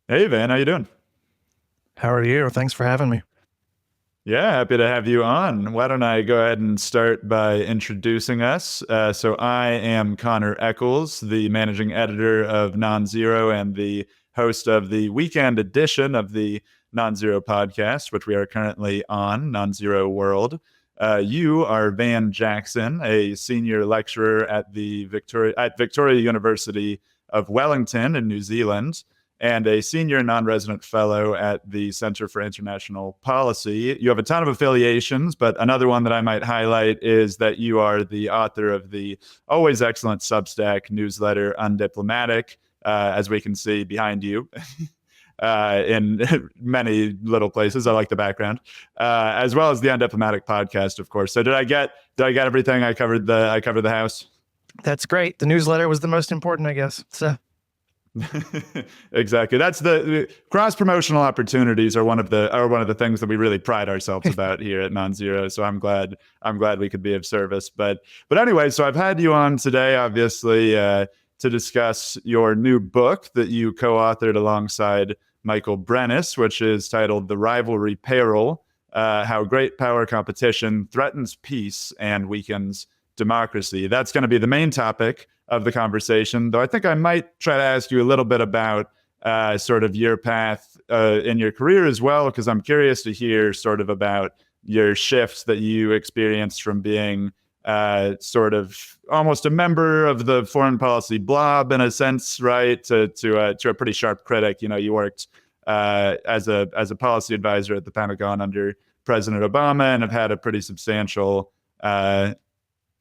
Hey, Van, how you doing? How are you? Thanks for having me. Yeah, happy to have you on. Why don't I go ahead and start by introducing us? So I am Connor Eccles, the managing editor of NonZero and the host of the weekend edition of the NonZero podcast, which we are currently on, NonZero World. You are Van Jackson, a senior lecturer at Victoria University of Wellington in New Zealand and a senior non-resident fellow at the Center for International Policy. You have a ton of affiliations, but another one that I might highlight is that you are the author of the always excellent Substack newsletter Undiplomatic, as we can see behind you. In many little places. I like the background, as well as the Undiplomatic podcast, of course. So did I get everything? I covered the house. That's great. The newsletter was the most important, I guess. So Exactly. That's the cross promotional opportunities are one of the things that we really pride ourselves about here at NonZero. So I'm glad we could be of service. But anyway, so I've had you on today, obviously, to discuss your new book that you co-authored alongside Michael Brennis, which is titled "The Rivalry Peril: How Great Power Competition Threatens Peace and Weakens Democracy." That's going to be the main topic of the conversation, though I think I might try to ask you a little bit about sort of your path in your career as well, because I'm curious to hear sort of about your shifts that you experienced from being sort of almost a member of the foreign policy blob in a sense, right, to a pretty sharp critic. You worked as a policy advisor at the Pentagon under President Obama and have had a pretty substantial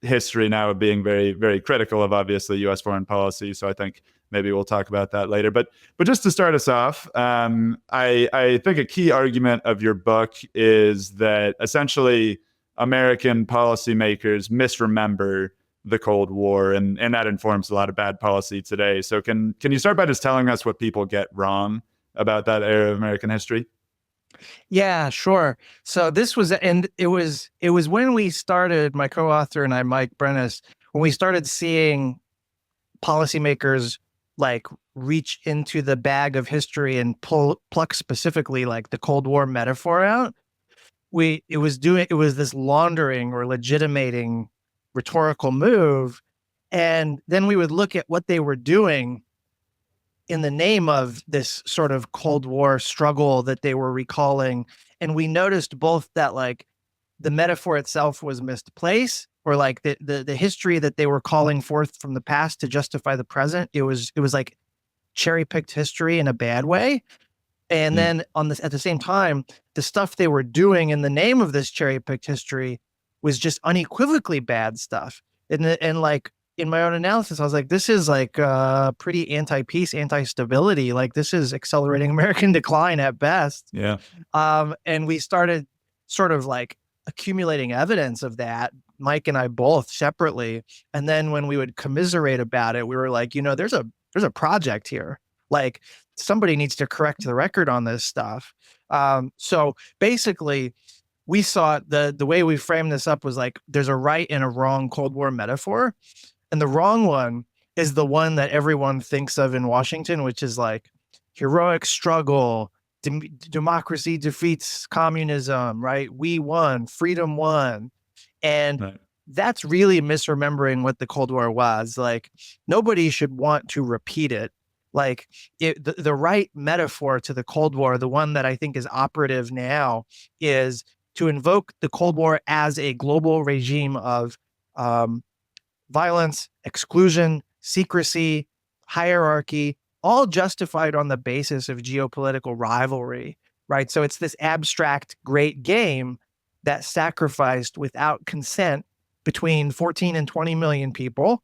history now of being very, very critical of obviously U.S. foreign policy. So I think maybe we'll talk about that later. But just to start us off, I think a key argument of your book is that essentially American policymakers misremember the Cold War, and that informs a lot of bad policy today. So can you start by just telling us what people get wrong about that era of American history? yeah, sure. So this was, and it was when we started, my co-author and I, Mike Brennis, when we started seeing policymakers like reach into the bag of history and pluck specifically like the Cold War metaphor out. It was this laundering or legitimating rhetorical move, and then we would look at what they were doing in the name of this sort of Cold War struggle that they were recalling. And we noticed both that like the metaphor itself was misplaced, or like the history that they were calling forth from the past to justify the present. It was like cherry picked history in a bad way. And Mm. then on this at the same time, the stuff they were doing in the name of this cherry picked history was just unequivocally bad stuff. And like in my own analysis, I was like, this is like pretty anti-peace, anti-stability. Like this is accelerating American decline at best. Yeah. And we started sort of like accumulating evidence of that, Mike and I both separately. And then when we would commiserate about it, we were like, there's a project here. Like somebody needs to correct the record on this stuff. So basically, we saw the way we framed this up was like there's a right and a wrong Cold War metaphor, and the wrong one is the one that everyone thinks of in Washington, which is like heroic struggle, democracy defeats communism, right? We won, freedom won. And Right. that's really misremembering what the Cold War was. Like nobody should want to repeat it. Like the right metaphor to the Cold War, the one that I think is operative now, is to invoke the Cold War as a global regime of um, violence, exclusion, secrecy, hierarchy, all justified on the basis of geopolitical rivalry, right? So it's this abstract great game that sacrificed without consent between 14 and 20 million people,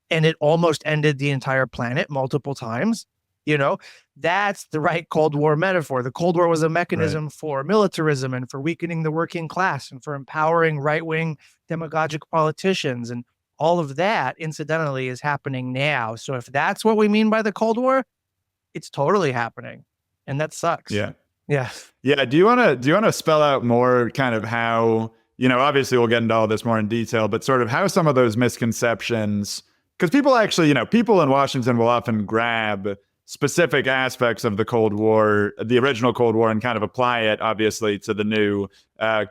and it almost ended the entire planet multiple times. You know, that's the right Cold War metaphor. The Cold War was a Right. mechanism for militarism and for weakening the working class and for empowering right wing demagogic politicians. And all of that, incidentally, is happening now. So if that's what we mean by the Cold War, it's totally happening. And that sucks. Yeah. Yeah. Yeah. Do you wanna spell out more kind of how, obviously we'll get into all this more in detail, but sort of how some of those misconceptions, because people actually, people in Washington will often grab specific aspects of the Cold War, the original Cold War, and kind of apply it, obviously, to the new. I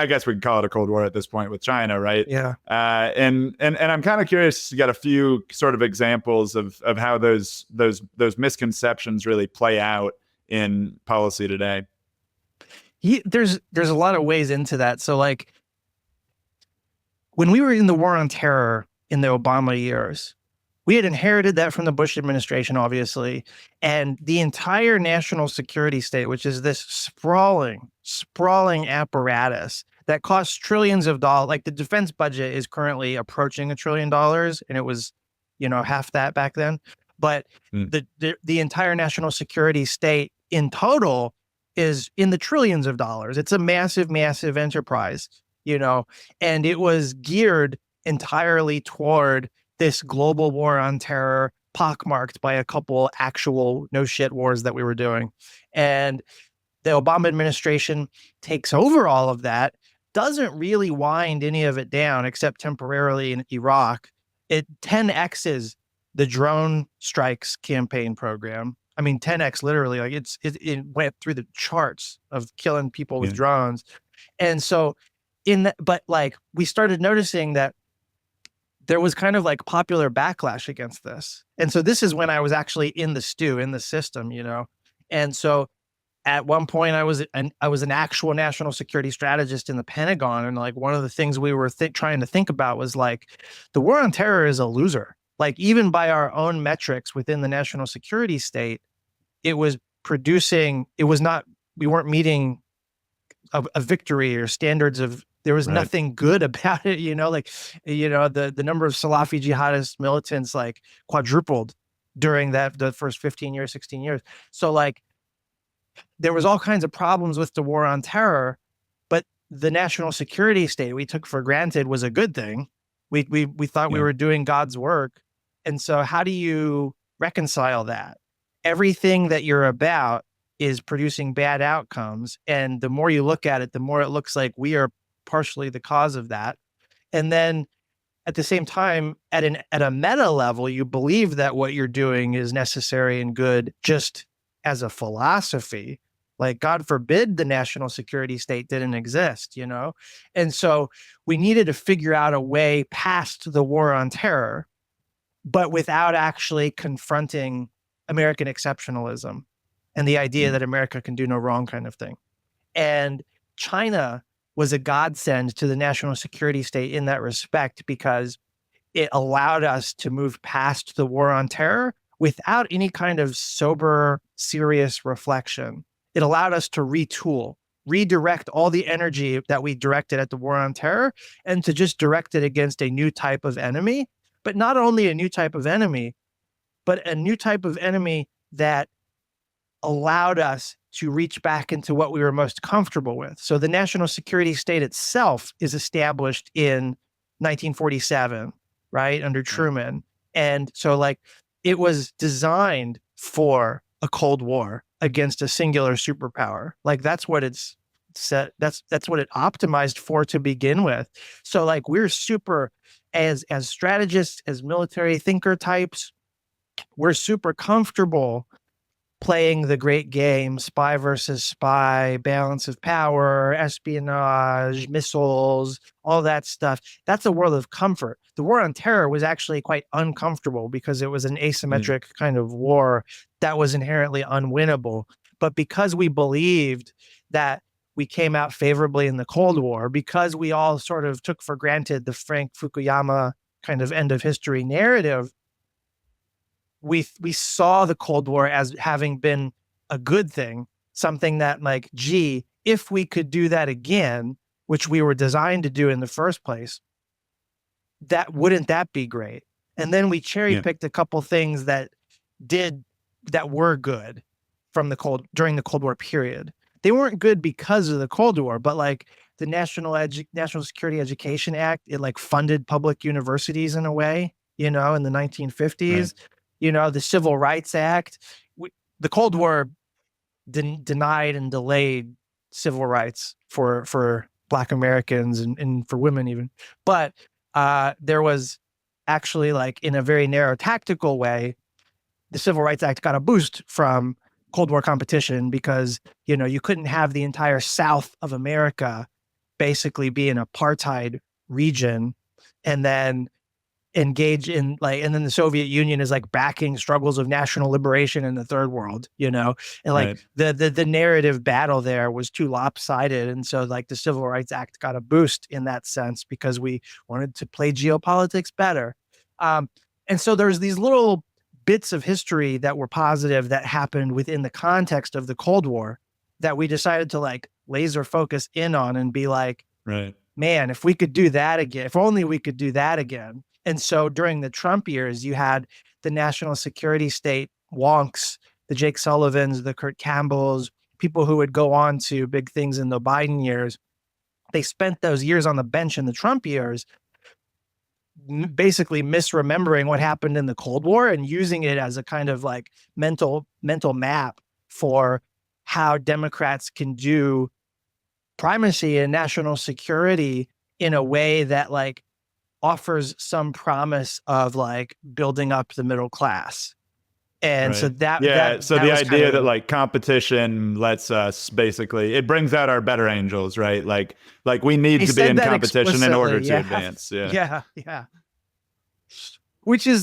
guess we could call it a Cold War at this point with China, right? Yeah. And I'm kind of curious to get a few sort of examples of how those misconceptions really play out in policy today. There's a lot of ways into that. So like when we were in the war on terror in the Obama years, we had inherited that from the Bush administration, obviously, and the entire national security state, which is this sprawling apparatus that costs trillions of dollars. Like the defense budget is currently approaching $1 trillion, and it was, half that back then. But the entire national security state in total is in the trillions of dollars. It's a massive, massive enterprise, and it was geared entirely toward this global war on terror, pockmarked by a couple actual no shit wars that we were doing. And the Obama administration takes over all of that, doesn't really wind any of it down except temporarily in Iraq. It 10x's the drone strikes campaign program. I mean, 10x literally, like it went through the charts of killing people with drones. And so but like we started noticing that there was kind of like popular backlash against this. And so this is when I was actually in the system, And so at one point I was an actual national security strategist in the Pentagon. And like one of the things we were trying to think about was like the war on terror is a loser. Like even by our own metrics within the national security state, we weren't meeting a victory or standards of, there was nothing good about it, the number of Salafi jihadist militants like quadrupled during the first 15 years, 16 years. So like there was all kinds of problems with the war on terror, but the national security state we took for granted was a good thing. We thought we were doing God's work. And so how do you reconcile that? Everything that you're about is producing bad outcomes. And the more you look at it, the more it looks like we are partially the cause of that. And then at the same time, at a meta level, you believe that what you're doing is necessary and good just as a philosophy. Like, God forbid the national security state didn't exist, And so we needed to figure out a way past the war on terror, but without actually confronting American exceptionalism and the idea that America can do no wrong kind of thing. And China was a godsend to the national security state in that respect, because it allowed us to move past the war on terror without any kind of sober, serious reflection. It allowed us to retool, redirect all the energy that we directed at the war on terror and to just direct it against a new type of enemy. But not only a new type of enemy, but a new type of enemy that allowed us to reach back into what we were most comfortable with. So the national security state itself is established in 1947, right, under Truman. And so like it was designed for a Cold War against a singular superpower. Like that's what it's set. That's what it optimized for to begin with. So like we're super, as strategists, as military thinker types, we're super comfortable playing the great game, spy versus spy, balance of power, espionage, missiles, all that stuff. That's a world of comfort. The war on terror was actually quite uncomfortable because it was an asymmetric kind of war that was inherently unwinnable. But because we believed that we came out favorably in the Cold War, because we all sort of took for granted the Frank Fukuyama kind of end of history narrative, we saw the Cold War as having been a good thing, something that like, gee, if we could do that again, which we were designed to do in the first place, wouldn't that be great? And then we cherry picked a couple things that were good from during the Cold War period. They weren't good because of the Cold War, but like the National Security Education Act, it like funded public universities in a way, in the 1950s. Right. The Civil Rights Act, the Cold War denied and delayed civil rights for Black Americans and for women even. But there was actually, like, in a very narrow tactical way, the Civil Rights Act got a boost from Cold War competition because, you couldn't have the entire South of America basically be an apartheid region and then engage in and then the Soviet Union is like backing struggles of national liberation in the third world, and like Right. the narrative battle there was too lopsided. And so like the Civil Rights Act got a boost in that sense because we wanted to play geopolitics better. And so there's these little bits of history that were positive that happened within the context of the Cold War that we decided to like laser focus in on and be like, Right. man, if we could do that again, if only we could do that again. And so during the Trump years, you had the national security state wonks, the Jake Sullivans, the Kurt Campbells, people who would go on to big things in the Biden years. They spent those years on the bench in the Trump years basically misremembering what happened in the Cold War and using it as a kind of like mental map for how Democrats can do primacy and national security in a way that like offers some promise of like building up the middle class. And so Right. Yeah. So that the was kind idea of that like competition lets us basically, it brings out our better angels, right? Like we need they to be said in that competition in order explicitly. to Yeah. advance. Yeah. Yeah.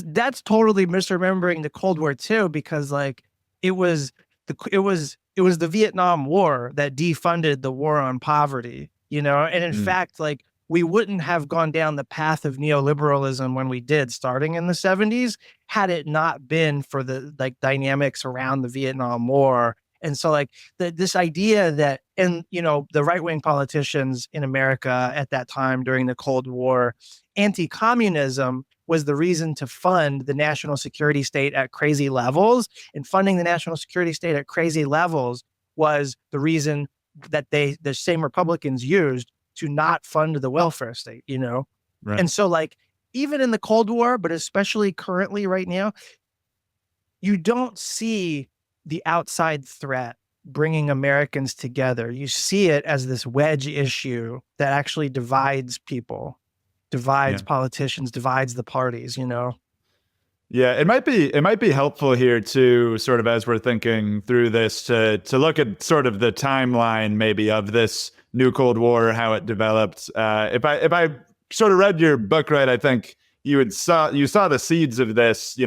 That's totally misremembering the Cold War too, because like it was the Vietnam War that defunded the war on poverty, and in Mm. fact, like we wouldn't have gone down the path of neoliberalism when we did starting in the 70s had it not been for the like dynamics around the Vietnam War. And so like this idea that, and the right-wing politicians in America at that time during the Cold War, anti-communism was the reason to fund the national security state at crazy levels, and funding the national security state at crazy levels was the reason that the same Republicans used to not fund the welfare state, Right. And so like even in the Cold War, but especially currently right now, you don't see the outside threat bringing Americans together. You see it as this wedge issue that actually divides people, divides Yeah. politicians, divides the parties, Yeah, it might be helpful here too, sort of as we're thinking through this, to look at sort of the timeline maybe of this new Cold War, how it developed. If I sort of read your book right, I think you saw the seeds of this.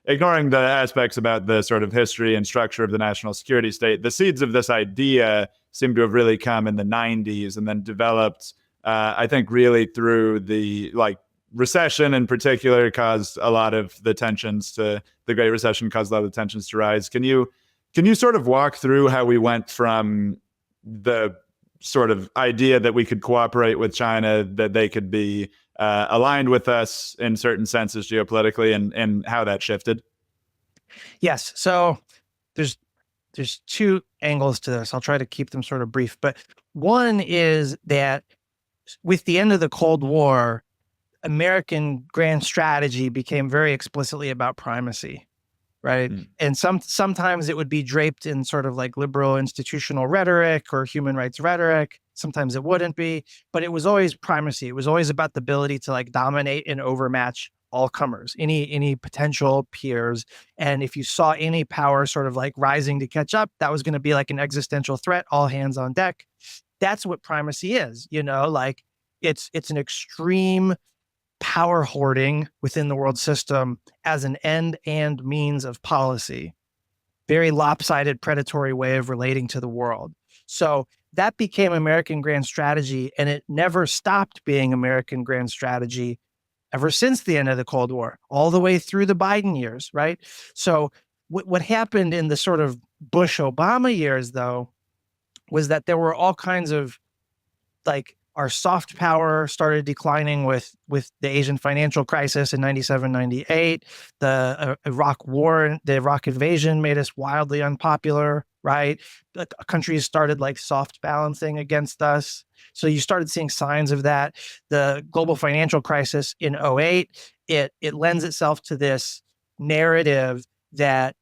Ignoring the aspects about the sort of history and structure of the national security state, the seeds of this idea seem to have really come in the '90s and then developed. I think really through the like recession in particular caused a lot of the tensions to the Great Recession caused a lot of the tensions to rise. Can you sort of walk through how we went from the sort of idea that we could cooperate with China, that they could be aligned with us in certain senses geopolitically, and how that shifted? Yes. So there's two angles to this. I'll try to keep them sort of brief, but one is that with the end of the Cold War, American grand strategy became very explicitly about primacy, right? Mm. And sometimes it would be draped in sort of like liberal institutional rhetoric or human rights rhetoric. Sometimes it wouldn't be, but it was always primacy. It was always about the ability to like dominate and overmatch all comers, any potential peers. And if you saw any power sort of like rising to catch up, that was going to be like an existential threat, all hands on deck. That's what primacy is, like it's an extreme power hoarding within the world system as an end and means of policy. Very lopsided, predatory way of relating to the world. So that became American grand strategy, and it never stopped being American grand strategy ever since the end of the Cold War, all the way through the Biden years, right? So what happened in the sort of Bush-Obama years, though, was that there were all kinds of like our soft power started declining with the Asian financial crisis in 97, 98. The Iraq war, the Iraq invasion made us wildly unpopular, right? Countries started like soft balancing against us. So you started seeing signs of that. The global financial crisis in '08, it lends itself to this narrative that,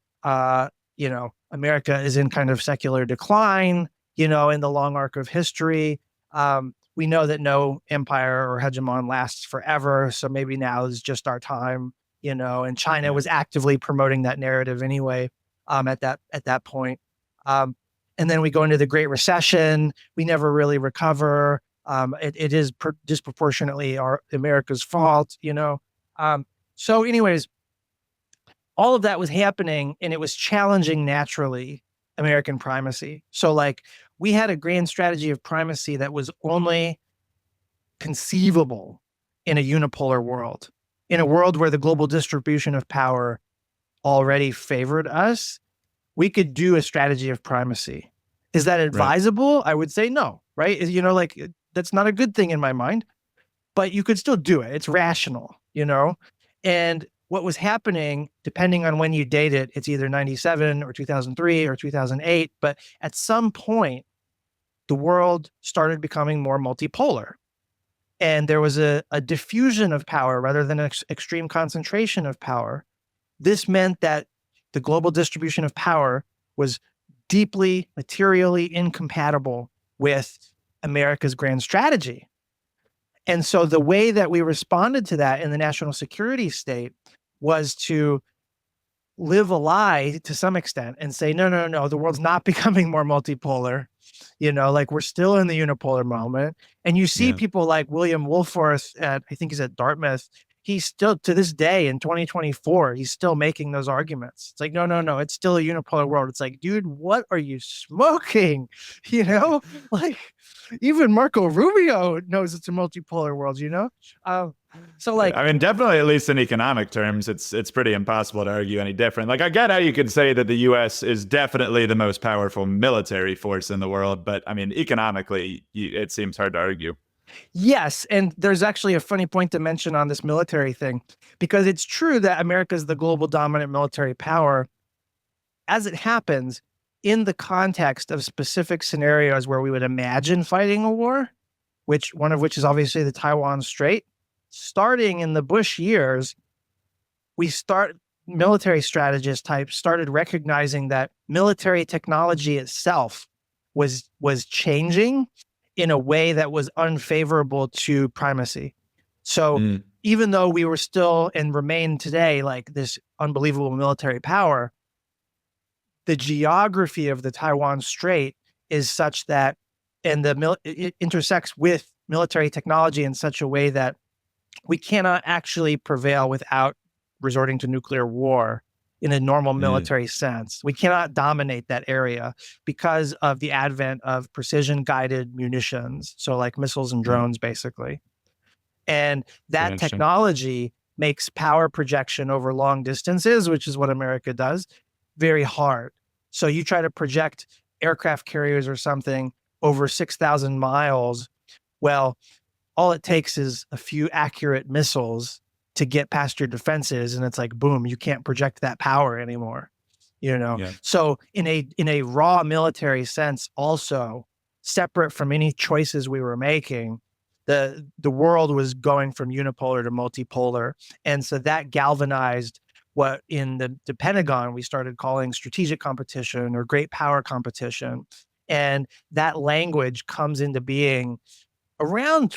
America is in kind of secular decline, in the long arc of history. We know that no empire or hegemon lasts forever. So maybe now is just our time, and China was actively promoting that narrative anyway, at that point. And then we go into the Great Recession. We never really recover. It is disproportionately America's fault, So anyways, all of that was happening, and it was challenging naturally American primacy. So like we had a grand strategy of primacy that was only conceivable in a unipolar world, in a world where the global distribution of power already favored us. We could do a strategy of primacy. Is that advisable? Right. I would say no, right? Like that's not a good thing in my mind, but you could still do it. It's rational, And what was happening, depending on when you date it, it's either 97 or 2003 or 2008. But at some point, the world started becoming more multipolar. And there was a diffusion of power rather than an extreme concentration of power. This meant that the global distribution of power was deeply materially incompatible with America's grand strategy. And so the way that we responded to that in the national security state was to live a lie to some extent and say, no, the world's not becoming more multipolar. Like we're still in the unipolar moment. And you see people like William Woolforth I think he's at Dartmouth. He's still, to this day in 2024, he's still making those arguments. It's like, no, it's still a unipolar world. It's like, dude, what are you smoking? Like even Marco Rubio knows it's a multipolar world, So like, I mean, definitely, at least in economic terms, it's pretty impossible to argue any different. Like, I get how you could say that the U.S. is definitely the most powerful military force in the world, but I mean, economically, it seems hard to argue. Yes. And there's actually a funny point to mention on this military thing, because it's true that America is the global dominant military power. As it happens, in the context of specific scenarios where we would imagine fighting a war, one of which is obviously the Taiwan Strait, starting in the Bush years, military strategist types started recognizing that military technology itself was changing in a way that was unfavorable to primacy. So even though we were still and remain today like this unbelievable military power, the geography of the Taiwan Strait is such that, and it intersects with military technology in such a way that we cannot actually prevail without resorting to nuclear war in a normal military sense. We cannot dominate that area because of the advent of precision-guided munitions, so like missiles and drones, basically. And that technology makes power projection over long distances, which is what America does, very hard. So you try to project aircraft carriers or something over 6,000 miles, well, all it takes is a few accurate missiles to get past your defenses, and it's like, boom, you can't project that power anymore, So in a raw military sense, also separate from any choices we were making, the world was going from unipolar to multipolar, and so that galvanized what in the Pentagon we started calling strategic competition or great power competition, and that language comes into being around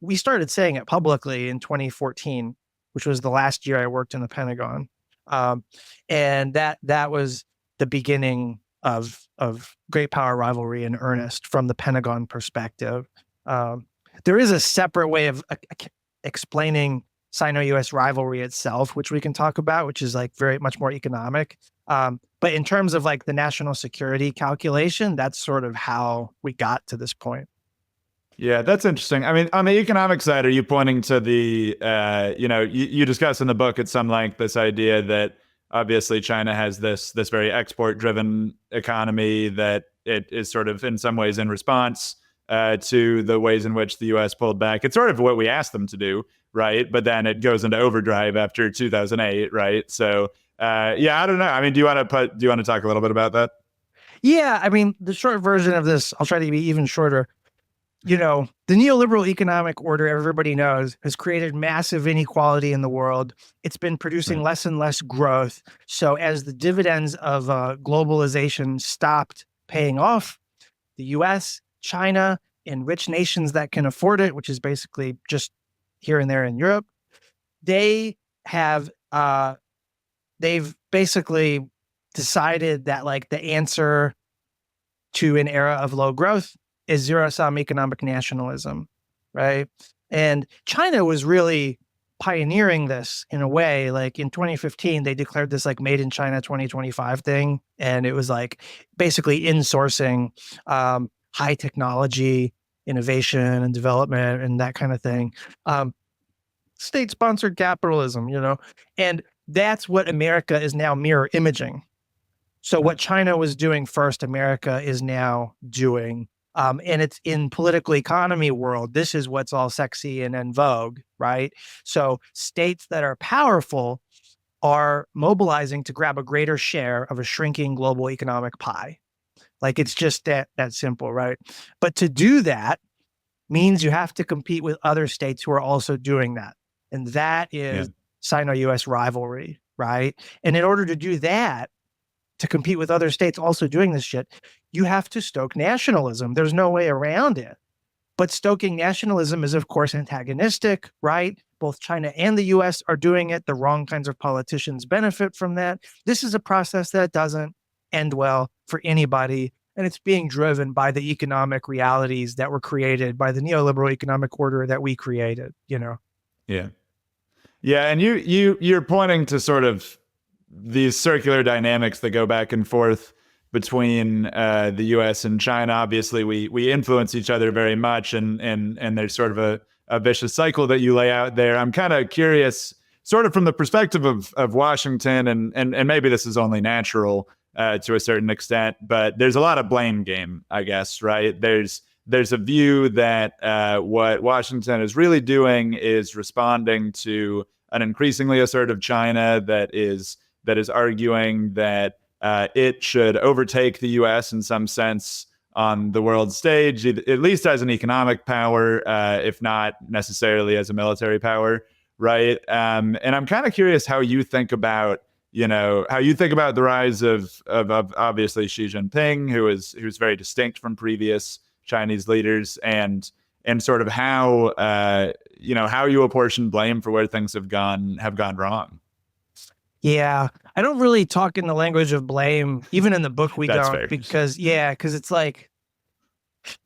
we started saying it publicly in 2014, which was the last year I worked in the Pentagon. And that was the beginning of great power rivalry in earnest from the Pentagon perspective. There is a separate way of explaining Sino-US rivalry itself, which we can talk about, which is like very much more economic. But in terms of like the national security calculation, that's sort of how we got to this point. Yeah, that's interesting. I mean, on the economic side, are you pointing to the, you discuss in the book at some length this idea that obviously China has this very export-driven economy, that it is sort of in some ways in response to the ways in which the U.S. pulled back. It's sort of what we asked them to do, right? But then it goes into overdrive after 2008, right? So, I don't know. I mean, do you want to talk a little bit about that? Yeah, I mean, the short version of this, I'll try to be even shorter. The neoliberal economic order, everybody knows, has created massive inequality in the world. It's been producing less and less growth. So as the dividends of globalization stopped paying off, the US, China, and rich nations that can afford it, which is basically just here and there in Europe, they have they've basically decided that like the answer to an era of low growth is zero-sum economic nationalism, right? And China was really pioneering this in a way. Like in 2015, they declared this like Made in China 2025 thing. And it was like basically insourcing high technology, innovation and development and that kind of thing. State-sponsored capitalism, and that's what America is now mirror imaging. So what China was doing first, America is now doing. And it's in political economy world. This is what's all sexy and en vogue, right? So states that are powerful are mobilizing to grab a greater share of a shrinking global economic pie. Like it's just that simple, right? But to do that means you have to compete with other states who are also doing that. And that is Sino-US rivalry, right? And in order to do that, to compete with other states also doing this shit, you have to stoke nationalism. There's no way around it. But stoking nationalism is, of course, antagonistic, right? Both China and the US are doing it. The wrong kinds of politicians benefit from that. This is a process that doesn't end well for anybody. And it's being driven by the economic realities that were created by the neoliberal economic order that we created, Yeah. Yeah. And you're pointing to sort of these circular dynamics that go back and forth between the U.S. and China. Obviously, we influence each other very much, and there's sort of a vicious cycle that you lay out there. I'm kind of curious, sort of from the perspective of Washington, and maybe this is only natural to a certain extent, but there's a lot of blame game, I guess, right? There's a view that what Washington is really doing is responding to an increasingly assertive China that is arguing that it should overtake the U.S. in some sense on the world stage, at least as an economic power, if not necessarily as a military power, right? And I'm kind of curious how you think about, the rise of obviously Xi Jinping, who's very distinct from previous Chinese leaders, and sort of how you apportion blame for where things have gone wrong. Yeah, I don't really talk in the language of blame, even in the book we don't, fair. because it's like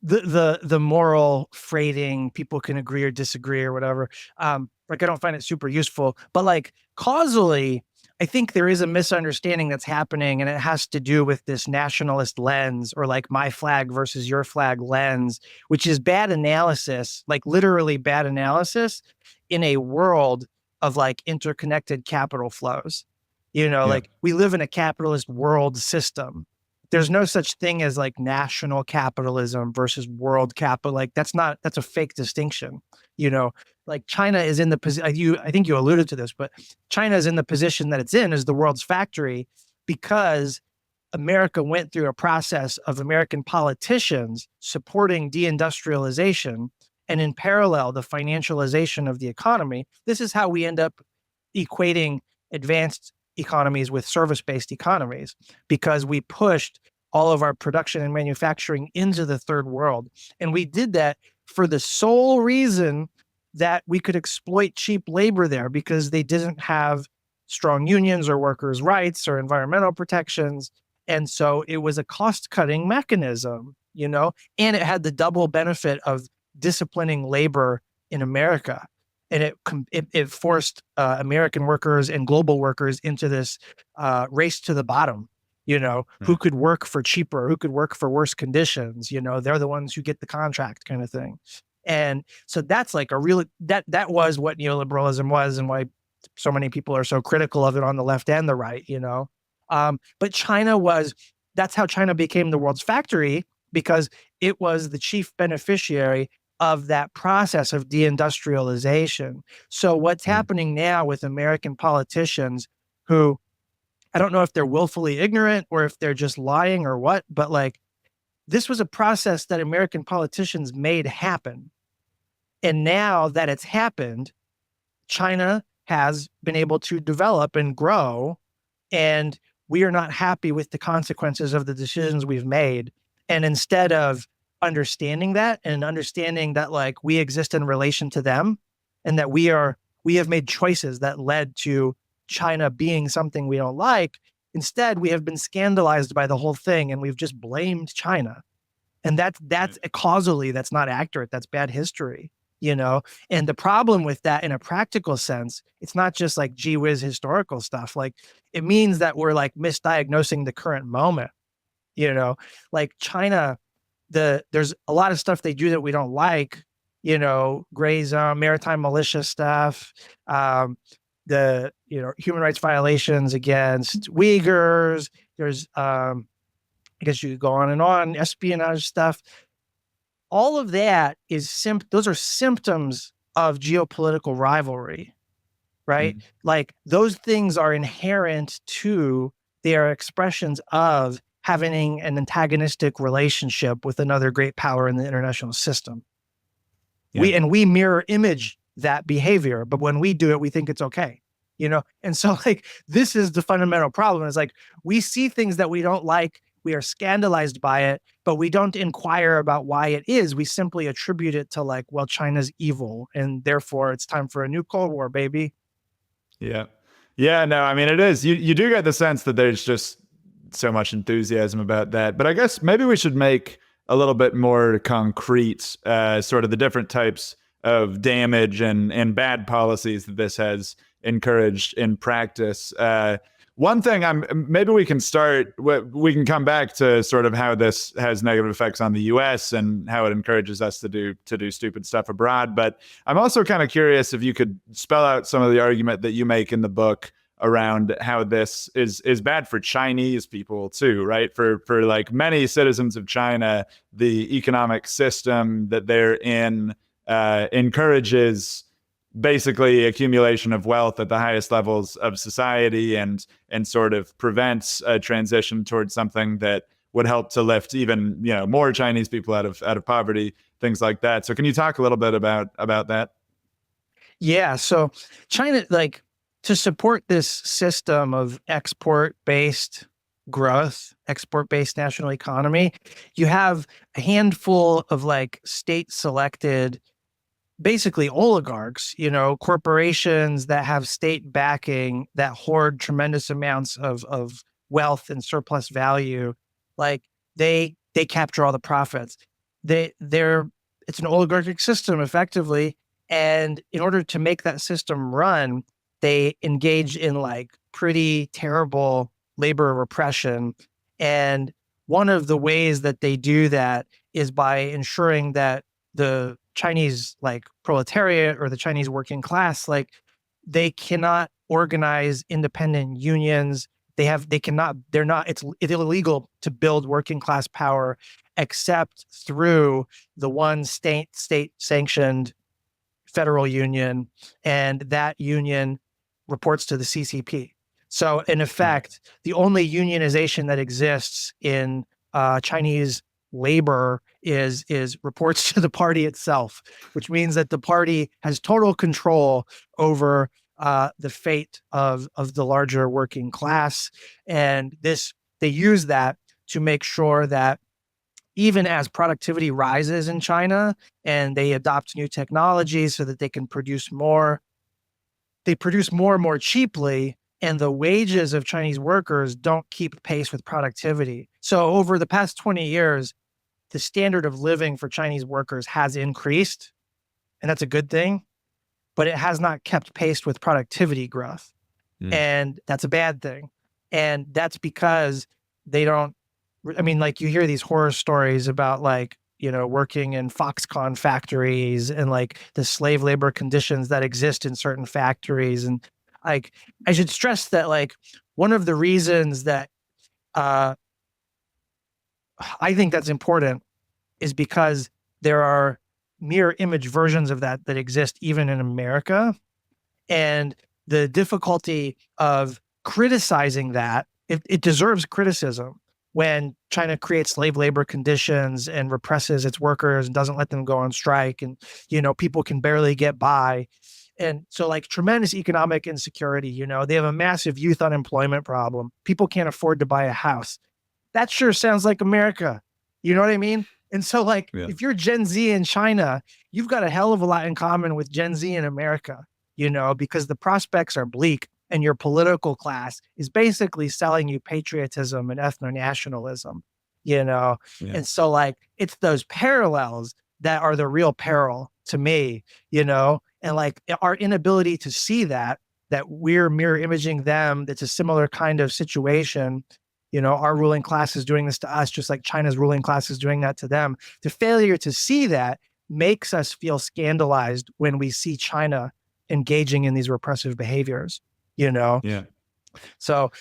the moral freighting, people can agree or disagree or whatever. Like I don't find it super useful, but like causally, I think there is a misunderstanding that's happening, and it has to do with this nationalist lens, or like my flag versus your flag lens, which is bad analysis, like literally bad analysis in a world of like interconnected capital flows. Like we live in a capitalist world system. There's no such thing as like national capitalism versus world capital. Like that's a fake distinction. Like China is in the position, I think you alluded to this, but China is in the position that it's in as the world's factory because America went through a process of American politicians supporting deindustrialization, and in parallel, the financialization of the economy. This is how we end up equating advanced economies with service-based economies, because we pushed all of our production and manufacturing into the third world. And we did that for the sole reason that we could exploit cheap labor there, because they didn't have strong unions or workers' rights or environmental protections. And so it was a cost-cutting mechanism, and it had the double benefit of disciplining labor in America. And it forced American workers and global workers into this race to the bottom, who could work for cheaper, who could work for worse conditions, they're the ones who get the contract kind of thing. And so that's like that was what neoliberalism was, and why so many people are so critical of it on the left and the right, but that's how China became the world's factory, because it was the chief beneficiary of that process of deindustrialization. So what's happening now with American politicians who, I don't know if they're willfully ignorant or if they're just lying or what, but like this was a process that American politicians made happen. And now that it's happened, China has been able to develop and grow, and we are not happy with the consequences of the decisions we've made. And instead of understanding that and understanding that like we exist in relation to them, and that we have made choices that led to China being something we don't like. Instead, we have been scandalized by the whole thing, and we've just blamed China. And that's causally, that's not accurate. That's bad history, you know? And the problem with that in a practical sense, it's not just like gee whiz historical stuff. Like it means that we're like misdiagnosing the current moment, you know? Like China, there's a lot of stuff they do that we don't like, you know, gray zone, maritime militia stuff, the, you know, human rights violations against Uyghurs. There's, I guess you could go on and on, espionage stuff. All of that is those are symptoms of geopolitical rivalry, right? Mm. Like those things are inherent to, they are expressions of having an antagonistic relationship with another great power in the international system. Yeah. We mirror image that behavior, but when we do it, we think it's okay, you know? And so like, this is the fundamental problem. It's like, we see things that we don't like, we are scandalized by it, but we don't inquire about why it is. We simply attribute it to like, well, China's evil, and therefore it's time for a new Cold War, baby. Yeah. Yeah, no, I mean, it is. You do get the sense that there's just so much enthusiasm about that. But I guess maybe we should make a little bit more concrete, sort of the different types of damage and bad policies that this has encouraged in practice. One thing maybe we can start, we can come back to sort of how this has negative effects on the US and how it encourages us to do stupid stuff abroad. But I'm also kind of curious if you could spell out some of the argument that you make in the book around how this is bad for Chinese people too, right? For like many citizens of China, the economic system that they're in encourages basically accumulation of wealth at the highest levels of society and sort of prevents a transition towards something that would help to lift even, you know, more Chinese people out of poverty, things like that. So can you talk a little bit about that? Yeah. So China, like to support this system of export-based growth, export-based national economy, you have a handful of like state-selected basically oligarchs, you know, corporations that have state backing that hoard tremendous amounts of wealth and surplus value. Like they capture all the profits. It's an oligarchic system effectively. And in order to make that system run, they engage in like pretty terrible labor repression. And one of the ways that they do that is by ensuring that the Chinese like proletariat or the Chinese working class, like they cannot organize independent unions. It's illegal to build working class power except through the one state sanctioned federal union. And that union reports to the CCP. So in effect, the only unionization that exists in Chinese labor is reports to the party itself, which means that the party has total control over the fate of the larger working class. And they use that to make sure that even as productivity rises in China and they adopt new technologies so that they can produce more, they produce more and more cheaply, and the wages of Chinese workers don't keep pace with productivity. So over the past 20 years, the standard of living for Chinese workers has increased, and that's a good thing, but it has not kept pace with productivity growth. And that's a bad thing. And that's because they don't, I mean, like you hear these horror stories about like, you know, working in Foxconn factories and like the slave labor conditions that exist in certain factories. And like, I should stress that like one of the reasons that I think that's important is because there are mirror image versions of that exist even in America. And the difficulty of criticizing that, it deserves criticism when China creates slave labor conditions and represses its workers and doesn't let them go on strike. And, you know, people can barely get by. And so like tremendous economic insecurity, you know, they have a massive youth unemployment problem. People can't afford to buy a house. That sure sounds like America. You know what I mean? And so like, if you're Gen Z in China, you've got a hell of a lot in common with Gen Z in America, you know, because the prospects are bleak. and your political class is basically selling you patriotism and ethno-nationalism, you know? Yeah. And so like, it's those parallels that are the real peril to me, you know? And like our inability to see that we're mirror imaging them, that's a similar kind of situation. You know, our ruling class is doing this to us, just like China's ruling class is doing that to them. The failure to see that makes us feel scandalized when we see China engaging in these repressive behaviors, you know? Yeah. So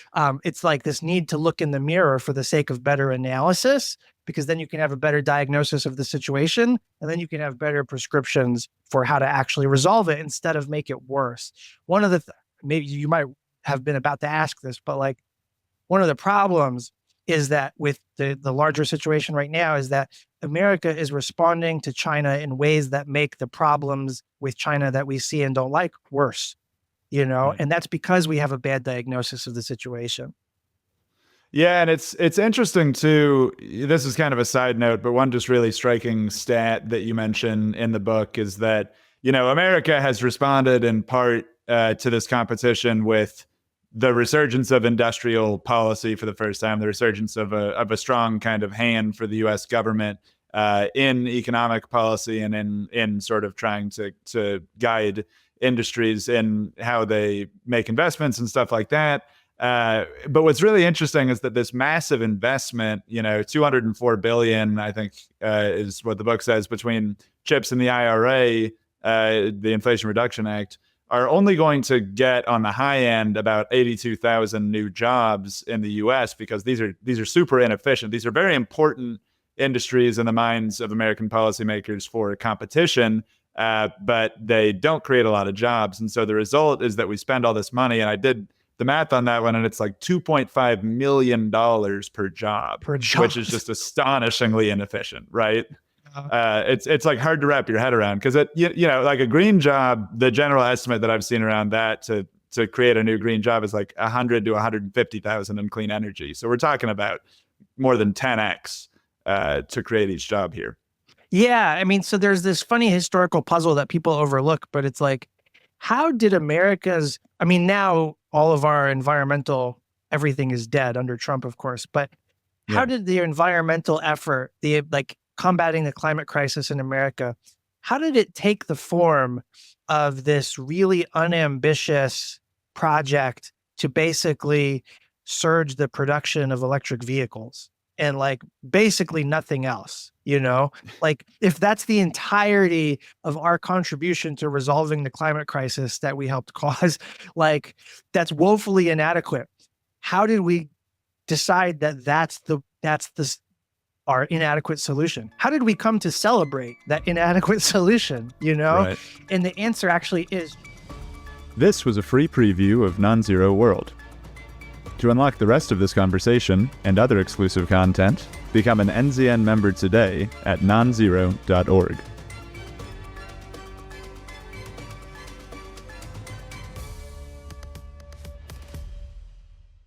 it's like this need to look in the mirror for the sake of better analysis, because then you can have a better diagnosis of the situation, and then you can have better prescriptions for how to actually resolve it instead of make it worse. One of the, maybe you might have been about to ask this, but like one of the problems is that with the larger situation right now is that America is responding to China in ways that make the problems with China that we see and don't like worse, you know? Right. And that's because we have a bad diagnosis of the situation. Yeah, and it's interesting too. This is kind of a side note, but one just really striking stat that you mention in the book is that, you know, America has responded in part to this competition with the resurgence of industrial policy for the first time, the resurgence of a strong kind of hand for the U.S. government in economic policy and in sort of trying to guide industries in how they make investments and stuff like that. But what's really interesting is that this massive investment, you know, $204 billion, I think, is what the book says, between CHIPS and the IRA, the Inflation Reduction Act, are only going to get on the high end about 82,000 new jobs in the U.S. because these are super inefficient. These are very important industries in the minds of American policymakers for competition, but they don't create a lot of jobs. And so the result is that we spend all this money, and I did the math on that one, and it's like $2.5 million per job, which is just astonishingly inefficient, right? It's like hard to wrap your head around, because you know, like a green job, the general estimate that I've seen around that to create a new green job is like 100 to 150,000 in clean energy. So we're talking about more than 10x to create each job here. Yeah, I mean, so there's this funny historical puzzle that people overlook, but it's like, how did America's, I mean, now all of our environmental, everything is dead under Trump, of course, but how did the environmental effort, the like combating the climate crisis in America, how did it take the form of this really unambitious project to basically surge the production of electric vehicles and like basically nothing else, you know? Like if that's the entirety of our contribution to resolving the climate crisis that we helped cause, like that's woefully inadequate. How did we decide that that's our inadequate solution? How did we come to celebrate that inadequate solution, you know? Right. And the answer actually is... This was a free preview of NonZero World. To unlock the rest of this conversation and other exclusive content, become an NZN member today at nonzero.org.